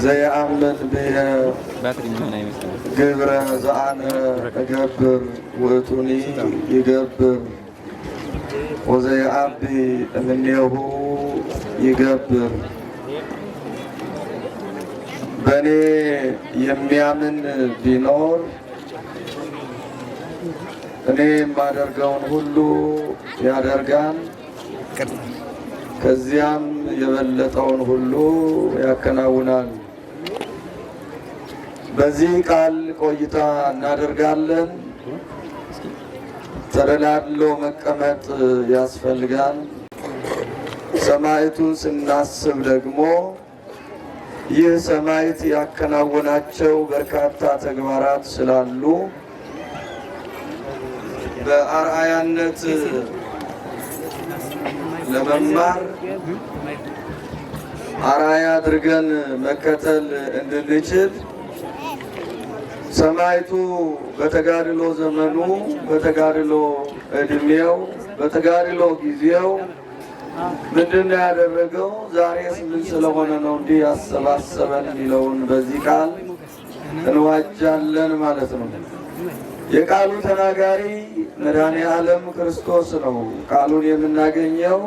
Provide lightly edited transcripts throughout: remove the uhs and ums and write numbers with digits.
ዘየአምን ግብረ ዘአነ እገብር ውእቱኒ ይገብር ወዘየአቢ እምኔሁ ይገብር። በእኔ የሚያምን ቢኖር እኔ የማደርገውን ሁሉ ያደርጋል፣ ከዚያም የበለጠውን ሁሉ ያከናውናል። በዚህ ቃል ቆይታ እናደርጋለን። ተደላድሎ መቀመጥ ያስፈልጋል። ሰማዕቱን ስናስብ ደግሞ ይህ ሰማዕት ያከናወናቸው በርካታ ተግባራት ስላሉ በአርአያነት ለመማር አርአያ አድርገን መከተል እንድንችል ሰማዕቱ በተጋድሎ ዘመኑ፣ በተጋድሎ እድሜው፣ በተጋድሎ ጊዜው ምንድነው ያደረገው? ዛሬስ ምን ስለሆነ ነው እንዲህ ያሰባሰበን የሚለውን በዚህ ቃል እንዋጃለን ማለት ነው። የቃሉ ተናጋሪ መድኃኔዓለም ክርስቶስ ነው። ቃሉን የምናገኘው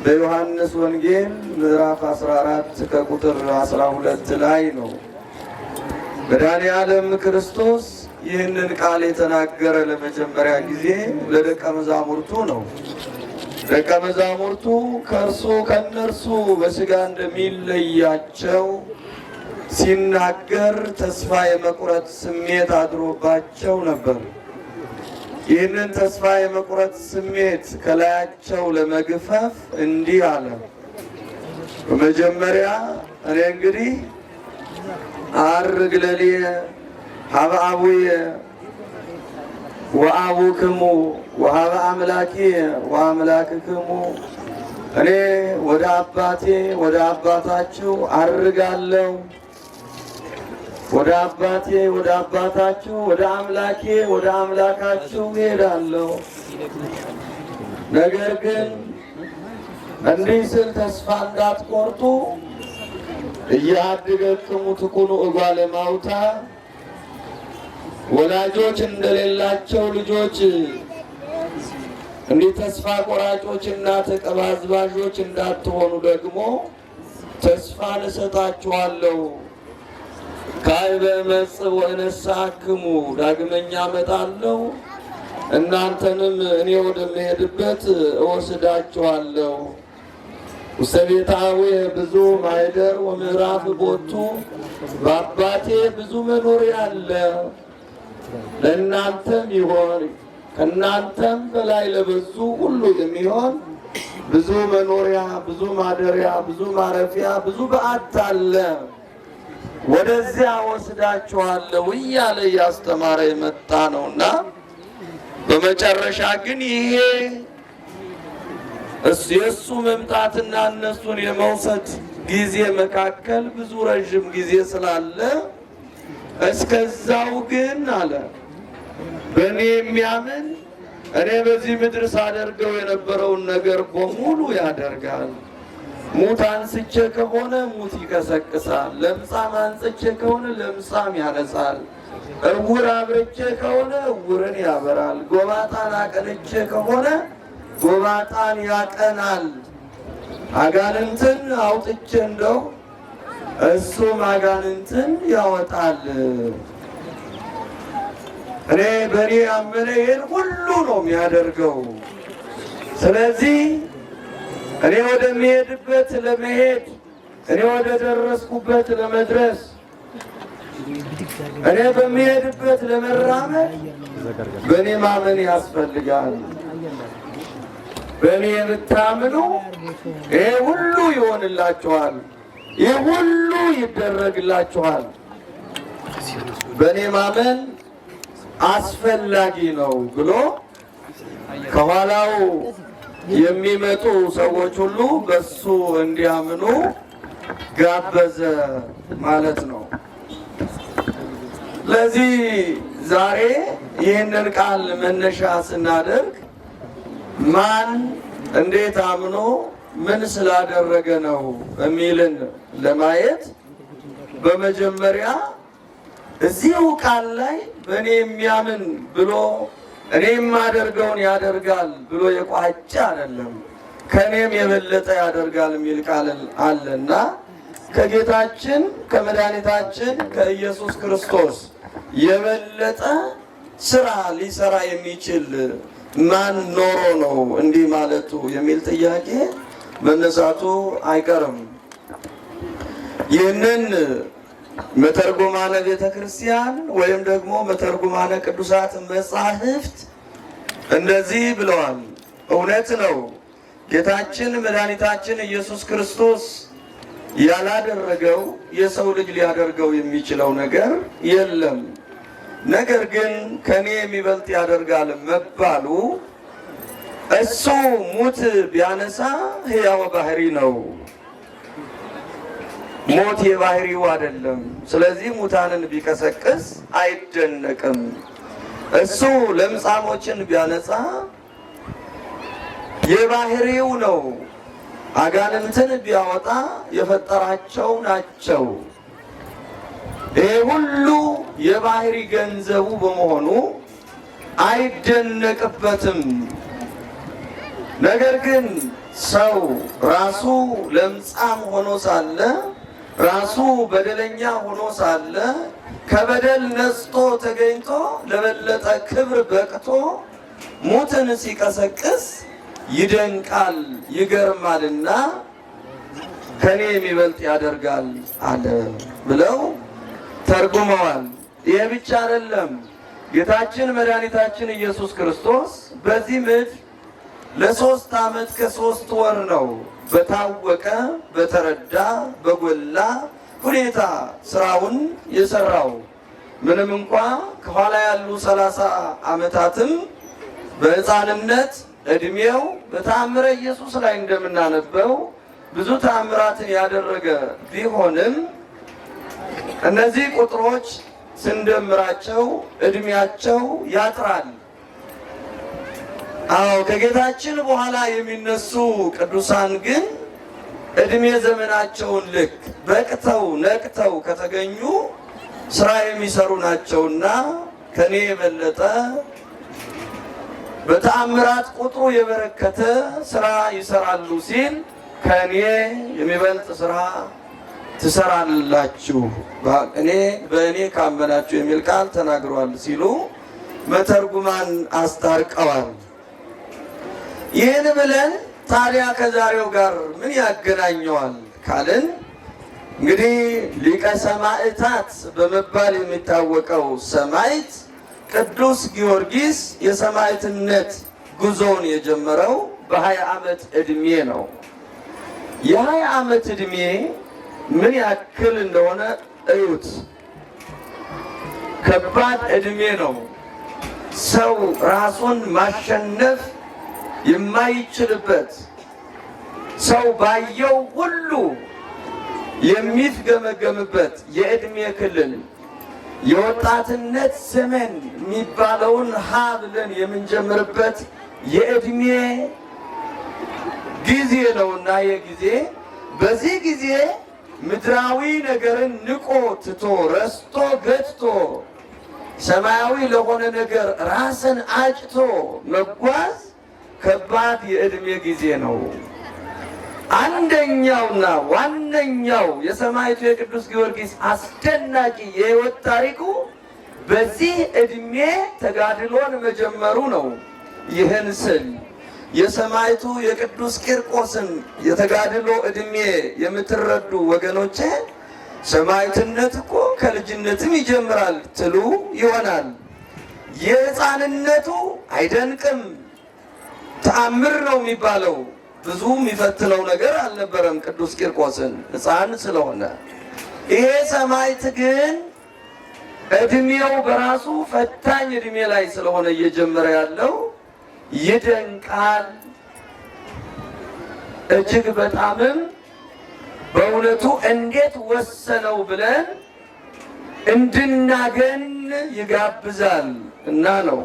በዮሐንስ ወንጌል ምዕራፍ 14 ከቁጥር 12 ላይ ነው። መድኃኔዓለም ክርስቶስ ይህንን ቃል የተናገረ ለመጀመሪያ ጊዜ ለደቀ መዛሙርቱ ነው። ደቀ መዛሙርቱ ከእነርሱ በሥጋ እንደሚለያቸው ሲናገር ተስፋ የመቁረጥ ስሜት አድሮባቸው ነበር። ይህንን ተስፋ የመቁረጥ ስሜት ከላያቸው ለመግፈፍ እንዲህ አለ። በመጀመሪያ እኔ እንግዲህ አርግ ለልየ ሀበ አቡየ ወአቡክሙ ወሀበ አምላኪየ ወአምላክክሙ፣ እኔ ወደ አባቴ ወደ አባታችሁ አርጋለሁ፣ ወደ አባቴ ወደ አባታችሁ ወደ አምላኬ ወደ አምላካችሁ እሄዳለሁ። ነገር ግን እንዲህ ስል ተስፋ እንዳትቆርጡ እያድገክሙ ትኩኑ እጓለ እማውታ፣ ወላጆች እንደሌላቸው ልጆች እንዲህ ተስፋ ቆራጮችና ተቀባዝባዦች እንዳትሆኑ ደግሞ ተስፋን እሰጣችኋለሁ። ካዕበ እመጽእ ወእነሣእክሙ፣ ዳግመኛ እመጣለሁ እናንተንም እኔ ወደምሄድበት እወስዳችኋለሁ። ውስተ ቤተ አቡየ ብዙ ማኅደር ወምዕራፍ ቦቱ፣ በአባቴ ብዙ መኖሪያ አለ፣ ለእናንተም ይሆን ከእናንተም በላይ ለበዙ ሁሉ የሚሆን ብዙ መኖሪያ፣ ብዙ ማደሪያ፣ ብዙ ማረፊያ፣ ብዙ በዓት አለ፣ ወደዚያ ወስዳችኋለሁ እያለ እያስተማረ የመጣ ነውና በመጨረሻ ግን ይሄ የእሱ መምጣትና እነሱን የመውሰድ ጊዜ መካከል ብዙ ረዥም ጊዜ ስላለ እስከዛው ግን አለ በእኔ የሚያምን እኔ በዚህ ምድር ሳደርገው የነበረውን ነገር በሙሉ ያደርጋል። ሙት አንስቼ ከሆነ ሙት ይቀሰቅሳል፣ ለምጻም አንስቼ ከሆነ ለምጻም ያነጻል፣ እውር አብርቼ ከሆነ እውርን ያበራል፣ ጎባጣን አቀንቼ ከሆነ ጎባጣን ያቀናል። አጋንንትን አውጥቼ እንደው እሱም አጋንንትን ያወጣል። እኔ በእኔ ያመነ ይህን ሁሉ ነው የሚያደርገው። ስለዚህ እኔ ወደሚሄድበት ለመሄድ፣ እኔ ወደ ደረስኩበት ለመድረስ፣ እኔ በሚሄድበት ለመራመድ በእኔ ማመን ያስፈልጋል። በእኔ የምታምኑ ይሄ ሁሉ ይሆንላችኋል፣ ይህ ሁሉ ይደረግላችኋል። በእኔ ማመን አስፈላጊ ነው ብሎ ከኋላው የሚመጡ ሰዎች ሁሉ በሱ እንዲያምኑ ጋበዘ ማለት ነው። ለዚህ ዛሬ ይህንን ቃል መነሻ ስናደርግ ማን እንዴት አምኖ ምን ስላደረገ ነው የሚልን ለማየት በመጀመሪያ እዚሁ ቃል ላይ በእኔ የሚያምን ብሎ እኔ የማደርገውን ያደርጋል ብሎ የቋጨ አይደለም፣ ከእኔም የበለጠ ያደርጋል የሚል ቃል አለና ከጌታችን ከመድኃኒታችን ከኢየሱስ ክርስቶስ የበለጠ ስራ ሊሰራ የሚችል ማን ኖሮ ነው እንዲህ ማለቱ የሚል ጥያቄ መነሳቱ አይቀርም። ይህንን መተርጉማነ ቤተ ክርስቲያን ወይም ደግሞ መተርጉማነ ቅዱሳት መጻሕፍት እንደዚህ ብለዋል። እውነት ነው፣ ጌታችን መድኃኒታችን ኢየሱስ ክርስቶስ ያላደረገው የሰው ልጅ ሊያደርገው የሚችለው ነገር የለም። ነገር ግን ከኔ የሚበልጥ ያደርጋል መባሉ እሱ ሙት ቢያነሳ ሕያው ባህሪ ነው፣ ሞት የባህሪው አይደለም። ስለዚህ ሙታንን ቢቀሰቅስ አይደነቅም። እሱ ለምጻሞችን ቢያነጻ የባህሪው ነው። አጋንንትን ቢያወጣ የፈጠራቸው ናቸው። ይሄ ሁሉ የባህሪ ገንዘቡ በመሆኑ አይደነቅበትም። ነገር ግን ሰው ራሱ ለምጻም ሆኖ ሳለ ራሱ በደለኛ ሆኖ ሳለ ከበደል ነጽቶ ተገኝቶ ለበለጠ ክብር በቅቶ ሙትን ሲቀሰቅስ ይደንቃል ይገርማልና ከኔ የሚበልጥ ያደርጋል አለ ብለው ተርጉመዋል። ይህ ብቻ አይደለም። ጌታችን መድኃኒታችን ኢየሱስ ክርስቶስ በዚህ ምድር ለ3 ዓመት ከ3 ወር ነው በታወቀ በተረዳ በጎላ ሁኔታ ስራውን የሰራው። ምንም እንኳ ከኋላ ያሉ 30 ዓመታትም በሕፃንነት እድሜው በተአምረ ኢየሱስ ላይ እንደምናነበው ብዙ ተአምራትን ያደረገ ቢሆንም እነዚህ ቁጥሮች ስንደምራቸው እድሜያቸው ያጥራል። አዎ ከጌታችን በኋላ የሚነሱ ቅዱሳን ግን እድሜ ዘመናቸውን ልክ በቅተው ነቅተው ከተገኙ ስራ የሚሰሩ ናቸውና ከኔ የበለጠ በተአምራት ቁጥሩ የበረከተ ስራ ይሰራሉ ሲል ከኔ የሚበልጥ ስራ ትሰራላችሁ በእኔ ካመናችሁ የሚል ቃል ተናግሯል ሲሉ መተርጉማን አስታርቀዋል። ይህን ብለን ታዲያ ከዛሬው ጋር ምን ያገናኘዋል ካልን እንግዲህ ሊቀ ሰማዕታት በመባል የሚታወቀው ሰማዕት ቅዱስ ጊዮርጊስ የሰማዕትነት ጉዞውን የጀመረው በ20 ዓመት ዕድሜ ነው። የ20 ዓመት ዕድሜ ምን ያክል እንደሆነ እዩት። ከባድ ዕድሜ ነው። ሰው ራሱን ማሸነፍ የማይችልበት፣ ሰው ባየው ሁሉ የሚፍገመገምበት የዕድሜ ክልል የወጣትነት ዘመን የሚባለውን ሀ ብለን የምንጀምርበት የዕድሜ ጊዜ ነውና የጊዜ በዚህ ጊዜ ምድራዊ ነገርን ንቆ ትቶ ረስቶ ገትቶ ሰማያዊ ለሆነ ነገር ራስን አጭቶ መጓዝ ከባድ የዕድሜ ጊዜ ነው። አንደኛውና ዋነኛው የሰማዕቱ የቅዱስ ጊዮርጊስ አስደናቂ የሕይወት ታሪኩ በዚህ ዕድሜ ተጋድሎን መጀመሩ ነው። ይህን ስል የሰማዕቱ የቅዱስ ቂርቆስን የተጋድሎ ዕድሜ የምትረዱ ወገኖቼ ሰማዕትነት እኮ ከልጅነትም ይጀምራል ትሉ ይሆናል። የሕፃንነቱ አይደንቅም፣ ተአምር ነው የሚባለው። ብዙ የሚፈትነው ነገር አልነበረም ቅዱስ ቂርቆስን ሕፃን ስለሆነ። ይሄ ሰማዕት ግን ዕድሜው በራሱ ፈታኝ ዕድሜ ላይ ስለሆነ እየጀመረ ያለው ይደንቃል። እጅግ በጣምም በእውነቱ እንዴት ወሰነው ብለን እንድናገን ይጋብዛል እና ነው።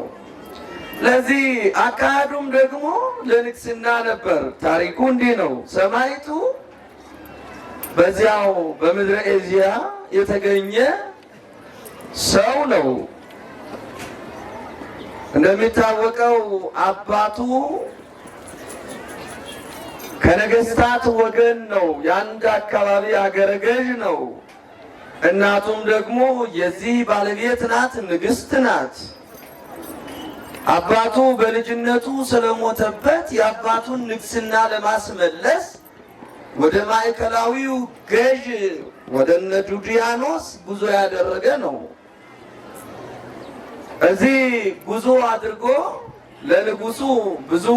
ለዚህ አካሄዱም ደግሞ ለንግስና ነበር። ታሪኩ እንዲህ ነው። ሰማዕቱ በዚያው በምድረ ኤዥያ የተገኘ ሰው ነው። እንደሚታወቀው አባቱ ከነገስታት ወገን ነው። የአንድ አካባቢ አገረ ገዥ ነው። እናቱም ደግሞ የዚህ ባለቤት ናት፣ ንግስት ናት። አባቱ በልጅነቱ ስለሞተበት የአባቱን ንግስና ለማስመለስ ወደ ማዕከላዊው ገዥ ወደ እነ ዱድያኖስ ጉዞ ያደረገ ነው። እዚህ ጉዞ አድርጎ ለንጉሱ ብዙ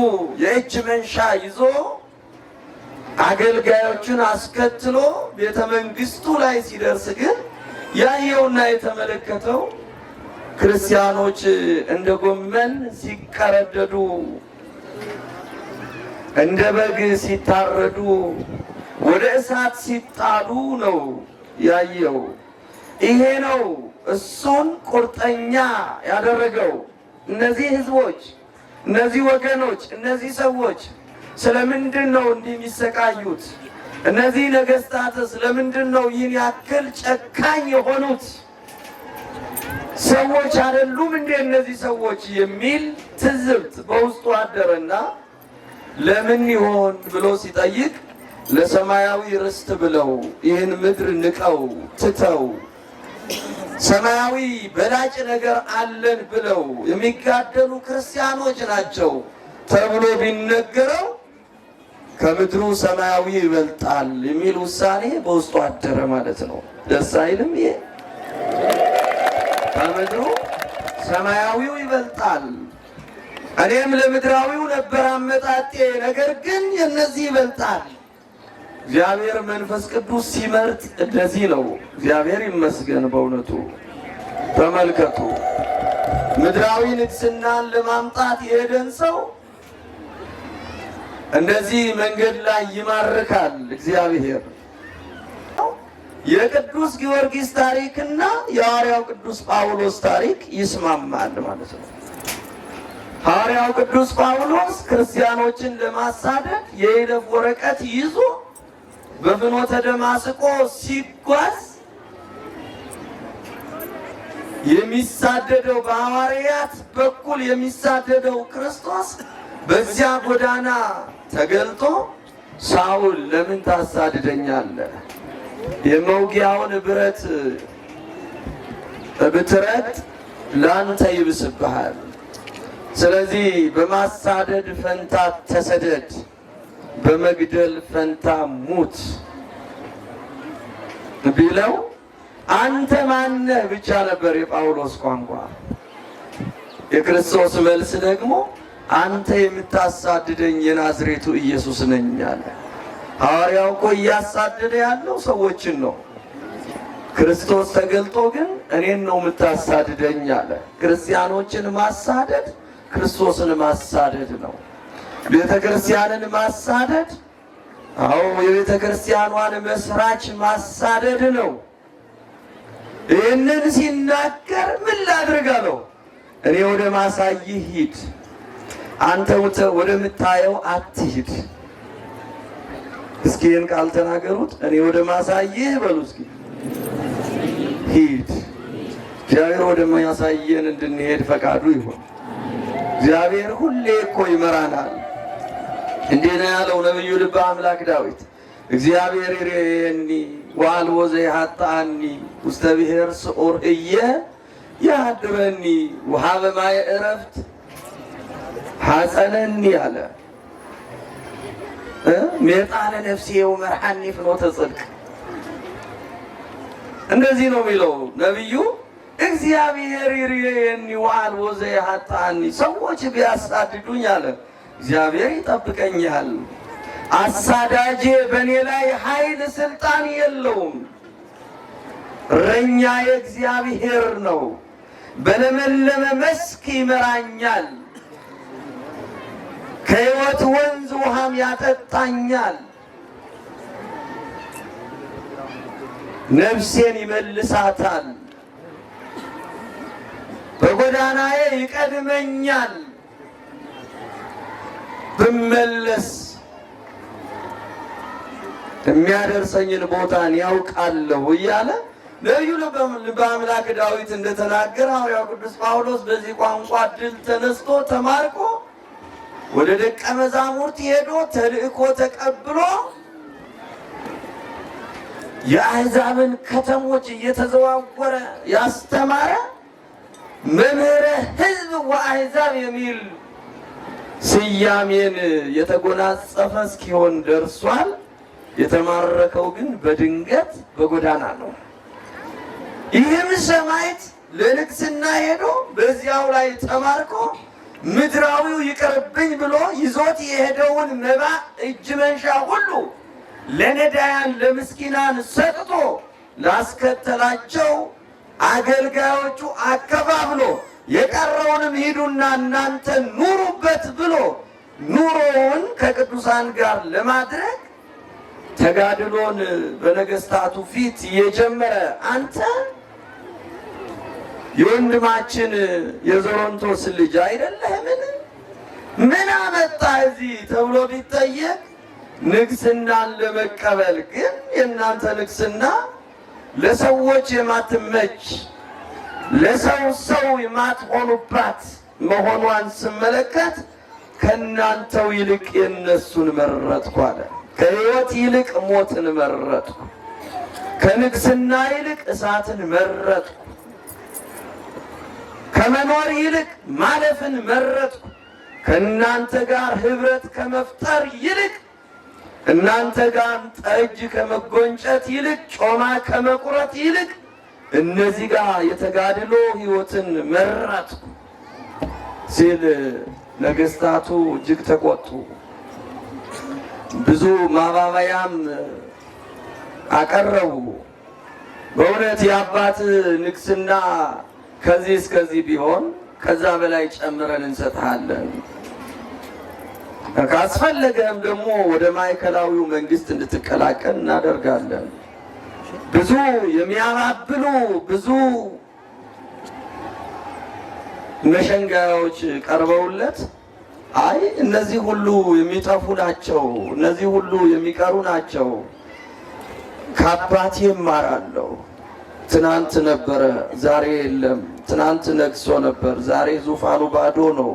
የእጅ መንሻ ይዞ አገልጋዮችን አስከትሎ ቤተ መንግስቱ ላይ ሲደርስ ግን ያየውና የተመለከተው ክርስቲያኖች እንደ ጎመን ሲቀረደዱ፣ እንደ በግ ሲታረዱ፣ ወደ እሳት ሲጣሉ ነው ያየው። ይሄ ነው እሱን ቁርጠኛ ያደረገው። እነዚህ ህዝቦች፣ እነዚህ ወገኖች፣ እነዚህ ሰዎች ስለምንድን ነው እንዲህ የሚሰቃዩት? እነዚህ ነገስታት ስለምንድን ነው ይህን ያክል ጨካኝ የሆኑት? ሰዎች አይደሉም እንዴ እነዚህ ሰዎች የሚል ትዝብት በውስጡ አደረና ለምን ይሆን ብሎ ሲጠይቅ ለሰማያዊ ርስት ብለው ይህን ምድር ንቀው ትተው ሰማያዊ በላጭ ነገር አለን ብለው የሚጋደሉ ክርስቲያኖች ናቸው ተብሎ ቢነገረው ከምድሩ ሰማያዊ ይበልጣል የሚል ውሳኔ በውስጡ አደረ ማለት ነው። ደስ አይልም? ይሄ ከምድሩ ሰማያዊው ይበልጣል። እኔም ለምድራዊው ነበር አመጣጤ፣ ነገር ግን የነዚህ ይበልጣል። እግዚአብሔር መንፈስ ቅዱስ ሲመርጥ እንደዚህ ነው። እግዚአብሔር ይመስገን በእውነቱ። ተመልከቱ፣ ምድራዊ ንግስናን ለማምጣት የሄደን ሰው እንደዚህ መንገድ ላይ ይማርካል እግዚአብሔር። የቅዱስ ጊዮርጊስ ታሪክና የሐዋርያው ቅዱስ ጳውሎስ ታሪክ ይስማማል ማለት ነው። ሐዋርያው ቅዱስ ጳውሎስ ክርስቲያኖችን ለማሳደድ የይለፍ ወረቀት ይዞ በፍኖተ ደማስቆ ሲጓዝ የሚሳደደው በሐዋርያት በኩል የሚሳደደው ክርስቶስ በዚያ ጎዳና ተገልጦ ሳውል ለምን ታሳድደኛለህ? የመውጊያውን ብረት ብትረግጥ ላንተ ይብስብሃል። ስለዚህ በማሳደድ ፈንታ ተሰደድ፣ በመግደል ፈንታ ሙት ቢለው አንተ ማነህ ብቻ ነበር የጳውሎስ ቋንቋ። የክርስቶስ መልስ ደግሞ አንተ የምታሳድደኝ የናዝሬቱ ኢየሱስ ነኝ አለ። ሐዋርያው እኮ እያሳደደ ያለው ሰዎችን ነው። ክርስቶስ ተገልጦ ግን እኔን ነው የምታሳድደኝ አለ። ክርስቲያኖችን ማሳደድ ክርስቶስን ማሳደድ ነው። ቤተ ክርስቲያንን ማሳደድ፣ አዎ የቤተ ክርስቲያኗን መስራች ማሳደድ ነው። ይህንን ሲናገር ምን ላድርግ አለው? እኔ ወደ ማሳይህ ሂድ፣ አንተ ወደምታየው አትሂድ። እስኪ ይህን ቃል ተናገሩት። እኔ ወደ ማሳይህ በሉ እስኪ ሂድ። እግዚአብሔር ወደ ማሳየን እንድንሄድ ፈቃዱ ይሁን። እግዚአብሔር ሁሌ እኮ ይመራናል። እንዲህ ነው ያለው ነቢዩ ልበ አምላክ ዳዊት፣ እግዚአብሔር ይሬየኒ ወአልቦ ዘይሃጣኒ ውስተ ብሔር ስዑር እየ ያድረኒ ወሀበ ማየ ዕረፍት ሐፀነኒ አለ። ሜጣነ ነፍሴ ወመርሐኒ ፍኖተ ጽድቅ። እንደዚህ ነው የሚለው ነቢዩ። እግዚአብሔር ይሬየኒ ወአልቦ ዘይሃጣኒ፣ ሰዎች ቢያሳድዱኝ አለ እግዚአብሔር ይጠብቀኛል። አሳዳጄ በእኔ ላይ ኃይል ስልጣን የለውም። እረኛ የእግዚአብሔር ነው፣ በለመለመ መስክ ይመራኛል፣ ከሕይወት ወንዝ ውሃም ያጠጣኛል። ነፍሴን ይመልሳታል፣ በጎዳናዬ ይቀድመኛል፣ ብመለስ የሚያደርሰኝን ቦታን ያውቃለሁ እያለ ነቢዩ ልበ አምላክ ዳዊት እንደተናገረ ሐዋርያው ቅዱስ ጳውሎስ በዚህ ቋንቋ ድል ተነስቶ ተማርኮ ወደ ደቀ መዛሙርት ሄዶ ተልእኮ ተቀብሎ የአሕዛብን ከተሞች እየተዘዋወረ ያስተማረ መምህረ ሕዝብ ወአሕዛብ የሚል ስያሜን የተጎናጸፈ እስኪሆን ደርሷል። የተማረከው ግን በድንገት በጎዳና ነው። ይህም ሰማዕት ለንግስና ሄዶ በዚያው ላይ ተማርኮ ምድራዊው ይቅርብኝ ብሎ ይዞት የሄደውን መባ እጅ መንሻ ሁሉ ለነዳያን ለምስኪናን ሰጥቶ ላስከተላቸው አገልጋዮቹ አከፋፍሎ የቀረውንም ሂዱና እናንተ ኑሩበት ብሎ ኑሮውን ከቅዱሳን ጋር ለማድረግ ተጋድሎን በነገስታቱ ፊት የጀመረ አንተ የወንድማችን የዞሮንቶስ ልጅ አይደለህምን? ምን አመጣ እዚህ ተብሎ ቢጠየቅ ንግስናን ለመቀበል ግን የእናንተ ንግስና ለሰዎች የማትመች ለሰው ሰው የማትሆኑባት መሆኗን ስመለከት ከእናንተው ይልቅ የእነሱን መረጥኩ አለ። ከሕይወት ይልቅ ሞትን መረጥኩ፣ ከንግስና ይልቅ እሳትን መረጥኩ፣ ከመኖር ይልቅ ማለፍን መረጥኩ። ከእናንተ ጋር ህብረት ከመፍጠር ይልቅ እናንተ ጋር ጠጅ ከመጎንጨት ይልቅ ጮማ ከመቁረጥ ይልቅ እነዚህ ጋር የተጋድሎ ህይወትን መረጥኩ ሲል ነገስታቱ እጅግ ተቆጡ። ብዙ ማባበያም አቀረቡ። በእውነት የአባት ንግስና ከዚህ እስከዚህ ቢሆን ከዛ በላይ ጨምረን እንሰጥሃለን፣ ካስፈለገም ደግሞ ወደ ማዕከላዊው መንግስት እንድትቀላቀል እናደርጋለን። ብዙ የሚያባብሉ ብዙ መሸንጋዮች ቀርበውለት አይ እነዚህ ሁሉ የሚጠፉ ናቸው፣ እነዚህ ሁሉ የሚቀሩ ናቸው፣ ከአባቴ እማራለሁ። ትናንት ነበረ ዛሬ የለም፣ ትናንት ነግሶ ነበር ዛሬ ዙፋኑ ባዶ ነው።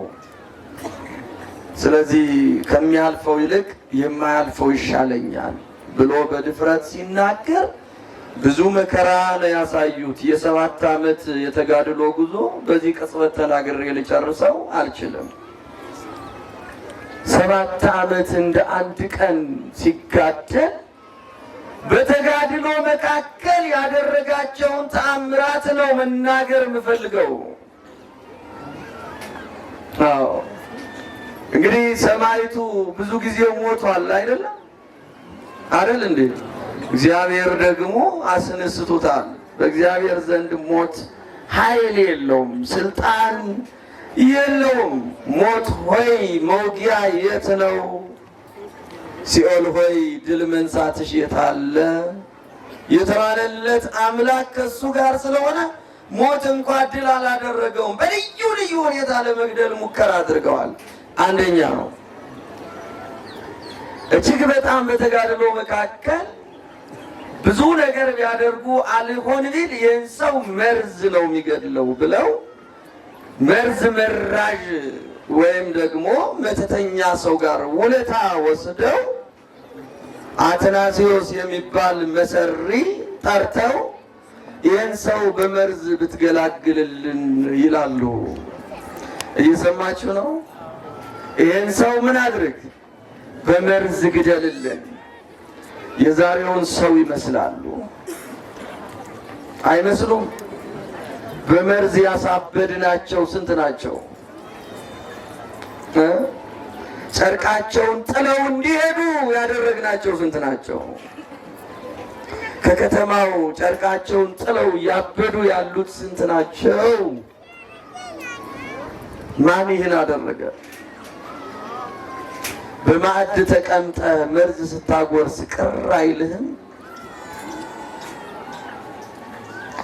ስለዚህ ከሚያልፈው ይልቅ የማያልፈው ይሻለኛል ብሎ በድፍረት ሲናገር ብዙ መከራ ነው ያሳዩት። የ7 ዓመት የተጋድሎ ጉዞ በዚህ ቅጽበት ተናግሬ ልጨርሰው አልችልም። 7 ዓመት እንደ አንድ ቀን ሲጋደል በተጋድሎ መካከል ያደረጋቸውን ተአምራት ነው መናገር የምፈልገው። አዎ እንግዲህ ሰማዕቱ ብዙ ጊዜ ሞቷል አይደለም አይደል እንዴ? እግዚአብሔር ደግሞ አስነስቶታል። በእግዚአብሔር ዘንድ ሞት ኃይል የለውም፣ ስልጣን የለውም። ሞት ሆይ መውጊያ የት ነው? ሲኦል ሆይ ድል መንሳትሽ የታለ? የተባለለት አምላክ ከሱ ጋር ስለሆነ ሞት እንኳ ድል አላደረገውም። በልዩ ልዩ ሁኔታ ለመግደል ሙከራ አድርገዋል። አንደኛ ነው እጅግ በጣም በተጋድሎ መካከል ብዙ ነገር ቢያደርጉ አልሆን ቢል ይህን ሰው መርዝ ነው የሚገድለው ብለው መርዝ መራዥ ወይም ደግሞ መተተኛ ሰው ጋር ውለታ ወስደው አትናሲዮስ የሚባል መሰሪ ጠርተው ይህን ሰው በመርዝ ብትገላግልልን ይላሉ። እየሰማችሁ ነው? ይህን ሰው ምን አድርግ? በመርዝ ግደልልን። የዛሬውን ሰው ይመስላሉ አይመስሉም? በመርዝ ያሳበድናቸው ስንት ናቸው? ጨርቃቸውን ጥለው እንዲሄዱ ያደረግናቸው ስንት ናቸው? ከከተማው ጨርቃቸውን ጥለው ያበዱ ያሉት ስንት ናቸው? ማን ይህን አደረገ? በማዕድ ተቀምጠ መርዝ ስታጎርስ ቅር አይልህም?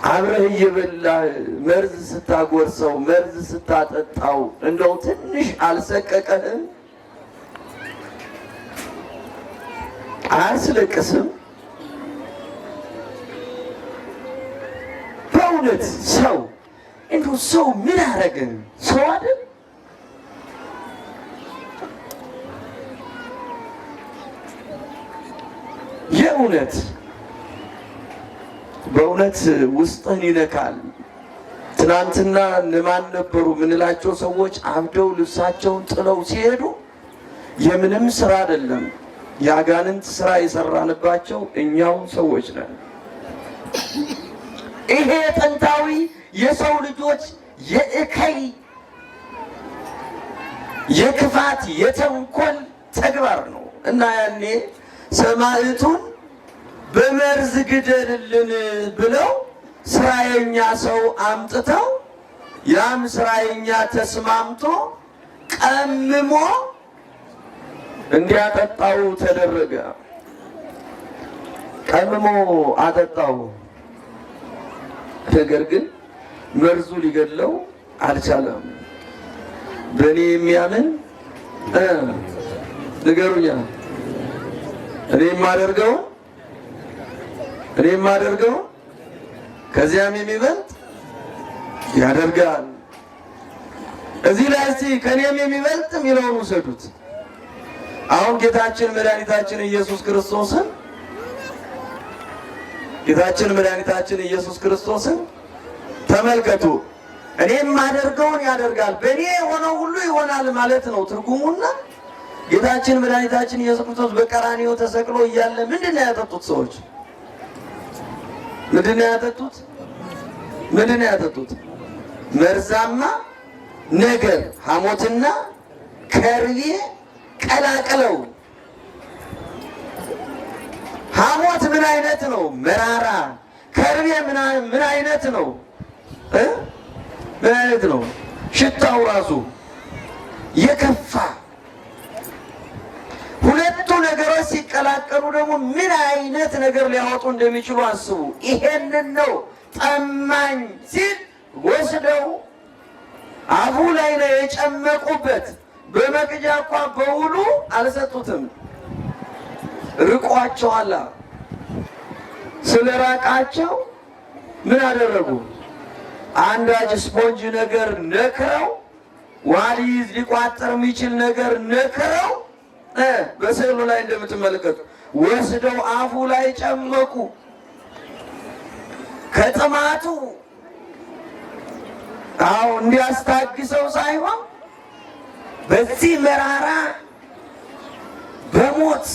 አብረህ እየበላህ መርዝ ስታጎርሰው መርዝ ስታጠጣው እንደው ትንሽ አልሰቀቀህም? አያስለቅስም? በእውነት ሰው እንደው ሰው ምን አደረገ? ሰው አይደል? የእውነት በእውነት ውስጥን ይነካል። ትናንትና እነማን ነበሩ ምንላቸው ሰዎች አብደው ልብሳቸውን ጥለው ሲሄዱ የምንም ስራ አይደለም፣ የአጋንንት ስራ የሰራንባቸው እኛው ሰዎች ነን። ይሄ ጥንታዊ የሰው ልጆች የእከይ የክፋት የተንኮል ተግባር ነው እና ያኔ ሰማዕቱን በመርዝ ግደልልን ብለው ስራየኛ ሰው አምጥተው ያም ስራየኛ ተስማምቶ ቀምሞ እንዲያጠጣው ተደረገ። ቀምሞ አጠጣው። ነገር ግን መርዙ ሊገድለው አልቻለም። በእኔ የሚያምን ንገሩኛ፣ እኔ የማደርገው ከዚያም የሚበልጥ ያደርጋል። እዚህ ላይ እስቲ ከኔም የሚበልጥ የሚለውን ውሰዱት። አሁን ጌታችን መድኃኒታችን ኢየሱስ ክርስቶስን ተመልከቱ። እኔ የማደርገውን ያደርጋል፣ በእኔ የሆነው ሁሉ ይሆናል ማለት ነው ትርጉሙና። ጌታችን መድኃኒታችን ኢየሱስ ክርስቶስ በቀራንዮ ተሰቅሎ እያለ ምንድነው ያጠጡት ሰዎች? ምንድነው ያጠጡት? መርዛማ ነገር ሐሞትና ከርቤ ቀላቅለው። ሐሞት ምን አይነት ነው? መራራ። ከርቤ ምን አይነት ነው? ምን አይነት ነው? ሽታው ራሱ የከፋ። ሁለቱ ነገሮች ሲቀላቀሉ ደግሞ ምን አይነት ነገር ሊያወጡ እንደሚችሉ አስቡ። ይሄንን ነው ጠማኝ ሲል ወስደው አፉ ላይ ነው የጨመቁበት። በመቅጃ እንኳ በውሉ አልሰጡትም፣ ርቋቸዋል። ስለራቃቸው ምን አደረጉ? አንዳች ስፖንጅ ነገር ነክረው፣ ዋሊዝ ሊቋጠር የሚችል ነገር ነክረው በስዕሉ ላይ እንደምትመለከቱ ወስደው አፉ ላይ ጨመቁ። ከጥማቱ እንዲያስታግሰው ሳይሆን በዚህ መራራ በሞት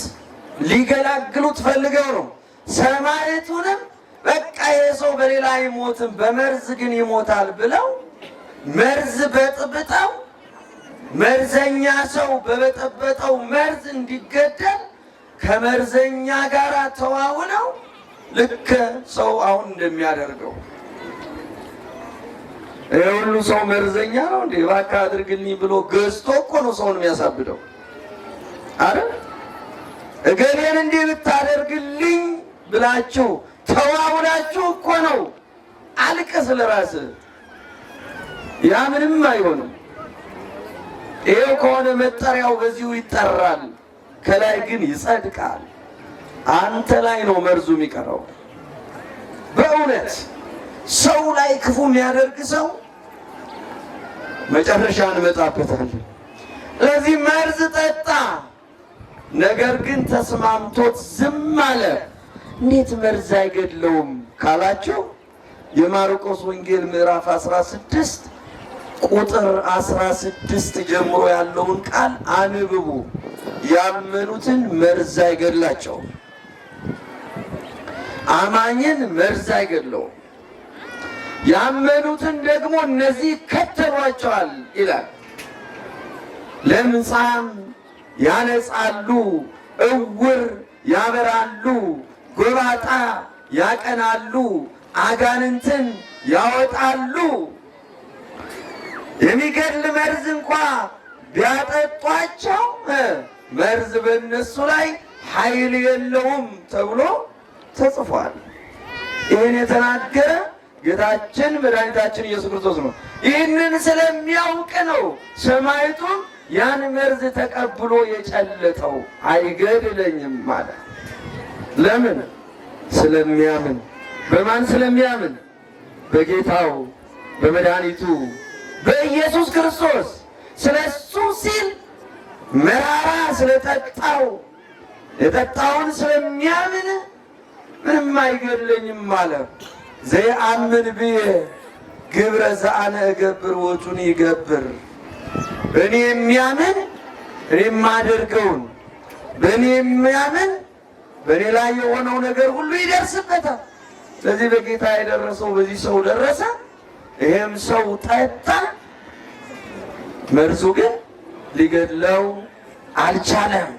ሊገላግሉት ፈልገው ነው። ሰማዕቱንም በቃ የሰው በሌላ አይሞትም በመርዝ ግን ይሞታል ብለው መርዝ በጥብጠው መርዘኛ ሰው በበጠበጠው መርዝ እንዲገደል ከመርዘኛ ጋር ተዋውለው ልክ ሰው አሁን እንደሚያደርገው ሁሉ ሰው መርዘኛ ነው እንዴ እባክህ አድርግልኝ ብሎ ገዝቶ እኮ ነው ሰውን የሚያሳብደው አይደል? እገሌን እንዲህ ብታደርግልኝ ብላችሁ ተዋውላችሁ እኮ ነው። አልቅስ ለራስህ፣ ያ ምንም አይሆንም። ይሄው ከሆነ መጠሪያው በዚሁ ይጠራል፣ ከላይ ግን ይጸድቃል። አንተ ላይ ነው መርዙ የሚቀረው። በእውነት ሰው ላይ ክፉ የሚያደርግ ሰው መጨረሻ እንመጣበታለን። ስለዚህ መርዝ ጠጣ፣ ነገር ግን ተስማምቶት ዝም አለ። እንዴት መርዝ አይገድለውም ካላችሁ የማርቆስ ወንጌል ምዕራፍ 16 ቁጥር 16 ጀምሮ ያለውን ቃል አንብቡ። ያመኑትን መርዝ አይገድላቸውም፣ አማኝን መርዝ አይገድለውም። ያመኑትን ደግሞ እነዚህ ይከተሏቸዋል ይላል። ለምጻም ያነጻሉ፣ እውር ያበራሉ፣ ጎባጣ ያቀናሉ፣ አጋንንትን ያወጣሉ። የሚገድል መርዝ እንኳ ቢያጠጧቸው መርዝ በእነሱ ላይ ኃይል የለውም ተብሎ ተጽፏል። ይህን የተናገረ ጌታችን መድኃኒታችን ኢየሱስ ክርስቶስ ነው። ይህንን ስለሚያውቅ ነው ሰማዕቱም ያን መርዝ ተቀብሎ የጨለጠው። አይገድለኝም ማለት ለምን? ስለሚያምን። በማን ስለሚያምን? በጌታው በመድኃኒቱ በኢየሱስ ክርስቶስ። ስለሱ ሲል መራራ ስለጠጣው የጠጣውን ስለሚያምን ምንም አይገድለኝም አለ። ዘየአምን ብየ ግብረ ዘአነ እገብር ወቱን ይገብር። በእኔ የሚያምን እኔ የማደርገውን፣ በእኔ የሚያምን በእኔ ላይ የሆነው ነገር ሁሉ ይደርስበታል። ስለዚህ በጌታ የደረሰው በዚህ ሰው ደረሰ። ይሄም ሰው ጠጣ። መርዙ ግን ሊገድለው አልቻለም።